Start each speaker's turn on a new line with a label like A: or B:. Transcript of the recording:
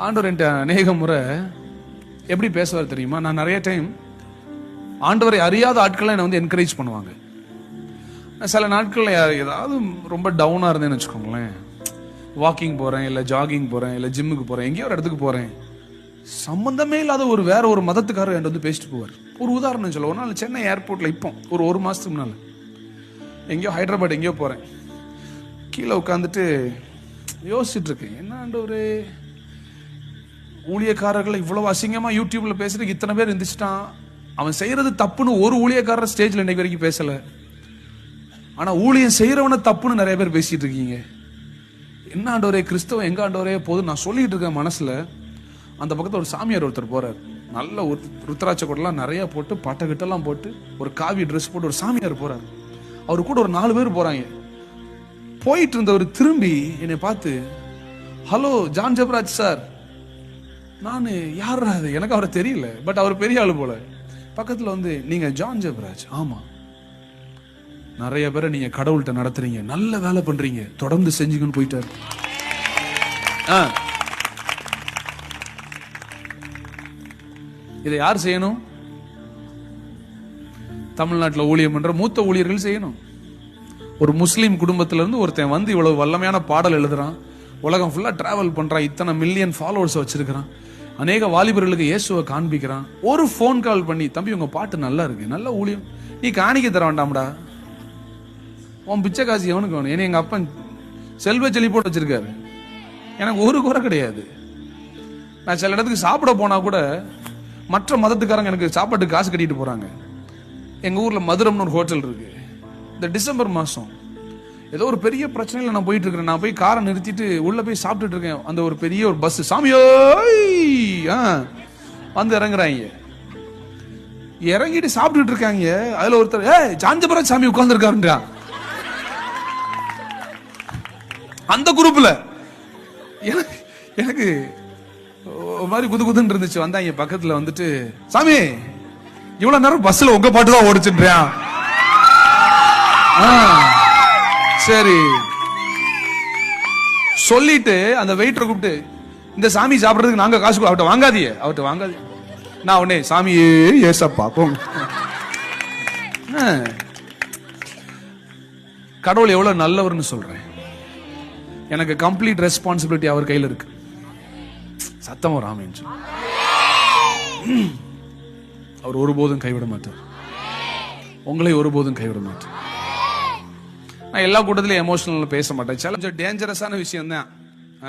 A: ஆண்டவர் என்கிட்ட அநேக முறை எப்படி பேசுவார் தெரியுமா? நான் நிறைய டைம் ஆண்டவரை அறியாத ஆட்களை என்னை வந்து என்கரேஜ் பண்ணுவாங்க. சில நாட்களில் ஏதாவது ரொம்ப டவுனாக இருந்தேன்னு வச்சுக்கோங்களேன், வாக்கிங் போகிறேன், இல்லை ஜாகிங் போகிறேன், இல்லை ஜிம்முக்கு போகிறேன், எங்கேயோ ஒரு இடத்துக்கு போகிறேன், சம்பந்தமே இல்லாத வேற ஒரு மதத்துக்காரர் என்கிட்ட வந்து பேசிட்டு போவார். ஒரு உதாரணம் சொல்ல, ஒரு நாள் சென்னை ஏர்போர்ட்டில் இப்போ ஒரு மாதத்துக்கு முன்னால் எங்கேயோ ஹைதராபாத் எங்கேயோ போகிறேன். கீழே உட்காந்துட்டு யோசிச்சுட்டு இருக்கேன், என்ன ஆண்டவரே, ஊழியக்காரர்கள் இவ்வளவு அசிங்கமா யூடியூப்ல பேசுறதுக்கு இத்தனை பேர் இருந்துச்சுட்டான். அவன் செய்யறது தப்புன்னு ஒரு ஊழியக்காரர் ஸ்டேஜ்ல இன்னைக்கு வரைக்கும் பேசல. ஆனா ஊழியம் செய்யறவன தப்புன்னு நிறைய பேர் பேசிட்டு இருக்கீங்க. என்ன ஆண்டவரே, கிறிஸ்தவம் எங்க ஆண்டவரே போதும் நான் சொல்லிட்டு இருக்கேன் மனசுல. அந்த பக்கத்துல ஒரு சாமியார் ஒருத்தர் போறாரு, நல்ல ஒரு ருத்ராட்ச கொட்டெல்லாம் நிறைய போட்டு பட்டகிட்டெல்லாம் போட்டு ஒரு காவி ட்ரெஸ் போட்டு ஒரு சாமியார் போறாரு. அவரு கூட ஒரு 4 பேர் போறாங்க. போயிட்டு இருந்தவர் திரும்பி என்னை பார்த்து, ஹலோ ஜான் ஜெபராஜ் சார். நான் யார் அது, எனக்கு அவரை தெரியல, பட் அவர் பெரிய ஆளு போல. பக்கத்துல வந்து, நீங்க ஜான் ஜெபராஜ்? ஆமா. நிறைய பேரை நீங்க கடவுள்கிட்ட நடத்துறீங்க, நல்ல வேலை பண்றீங்க, தொடர்ந்து செஞ்சுக்கன்னு போயிட்டாரு. இதை யார் செய்யணும்? தமிழ்நாட்டில் ஊழியம் பண்ற மூத்த ஊழியர்கள் செய்யணும். ஒரு முஸ்லீம் குடும்பத்துல இருந்து ஒருத்தன் வந்து இவ்வளவு வல்லமையான பாடல் எழுதுறான், உலகம் ஃபுல்லா டிராவல் பண்றான், இத்தனை மில்லியன் ஃபாலோவர்ஸ் வச்சிருக்கிறான், அநேக வாலிபர்களுக்கு இயேசுவை காண்பிக்கிறான். ஒரு போன் கால் பண்ணி, தம்பி உங்க பாட்டு நல்லா இருக்கு, நல்ல ஊழியம், நீ காணிக்க தர வேண்டாம்டா, உன் பிச்சை காசு எவனுக்கு வேணும்? ஏன்னா எங்க அப்பன் செல்வ செழிப்போடு வச்சிருக்காரு, எனக்கு ஒரு குறை கிடையாது. நான் சில இடத்துக்கு சாப்பிட போனா கூட மற்ற மதத்துக்காரங்க எனக்கு சாப்பாட்டுக்கு காசு கட்டிட்டு போறாங்க. எங்க ஊர்ல மதுரம்னு ஒரு ஹோட்டல் இருக்கு. இந்த டிசம்பர் மாசம் ஏதோ ஒரு பெரிய பிரச்சனையில நான் போயிட்டு இருக்கிறேன். நான் போய் காரை நிறுத்திட்டு உள்ள போய் சாப்பிட்டுட்டு இருக்கேன். அந்த ஒரு பெரிய ஒரு பஸ் சாமியோ வந்து இறங்குறாங்க. இறங்கிட்டு சாப்பிட்டுட்டு இருக்காங்க. அதுல ஒருத்தர், ஜான் ஜெபராஜ் சாமி உட்கார்ந்து இருக்காருன்றா. அந்த குரூப்ல எனக்கு ஒரு மாதிரி குது குதுன்னு இருந்துச்சு. வந்தாங்க பக்கத்துல வந்துட்டு, சாமி இவ்வளவு நேரம் பஸ்ல உங்க பாட்டு தான் ஓடிச்சுன்றியா? சரி சொல்லிட்டு அந்த வெயிட்டரை கூப்பிட்டு, இந்த சாமி சாப்பிடுறதுக்கு நாங்க காசு அவட்ட வாங்காதீங்க, அவட்ட வாங்காதீங்க. நான் உடனே, சாமியே ஏசப்பா போங்க. கடவுள் எவ்வளவு நல்லவர்னு சொல்றேன். எனக்கு கம்ப்ளீட் ரெஸ்பான்சிபிலிட்டி அவர் கையில் இருக்கு. சத்தம் ராமன், அவர் ஒருபோதும் கைவிட மாட்டார், உங்களை ஒருபோதும் கைவிட மாட்டார். நான் எல்லா கூட்டத்திலும் எமோஷனல் பேச மாட்டேன். சில டேஞ்சரஸான விஷயம் தான்.